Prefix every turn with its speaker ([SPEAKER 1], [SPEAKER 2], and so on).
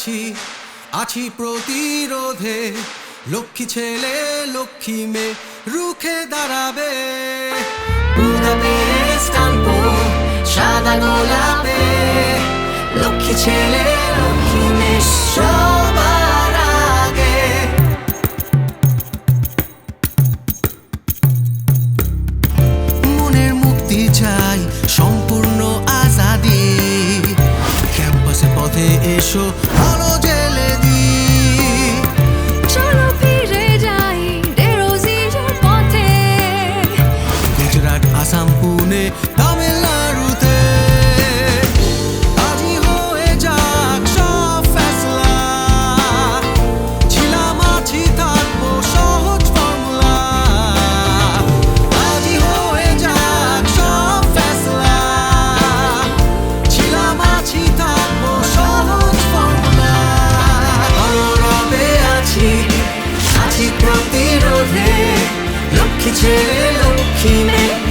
[SPEAKER 1] আছি আছি প্রতিরোধে লক্ষ্মী ছেলে লক্ষ্মী মেয়ে রুখে দাঁড়াবে বুদাপেস্ট আনবো সাদা গোলাপে লক্ষ্মী ছেলে লক্ষ্মী মেয়ে সবার আগে মনের মুক্তি চাই সম্পূর্ণ আজাদি ক্যাম্পাসে পথে এসো আলো জেলে দি
[SPEAKER 2] চলো ফিরে যাই ডেরোজিওর পথে
[SPEAKER 1] গুজরাট আসাম পুনে তামিলনাড়ুতে আজই হয়ে যাক সব ফেসলা ছিলাম আছি থাকবো সহজ ফর্মুলা আজই হয়ে যাক সব ফেসলা ছিলাম আছি থাকবো সহজ ফর্মুলা রবে আছি আছি প্রতিরোধে লক্ষ্মী ছেলে লক্ষ্মী মেয়ে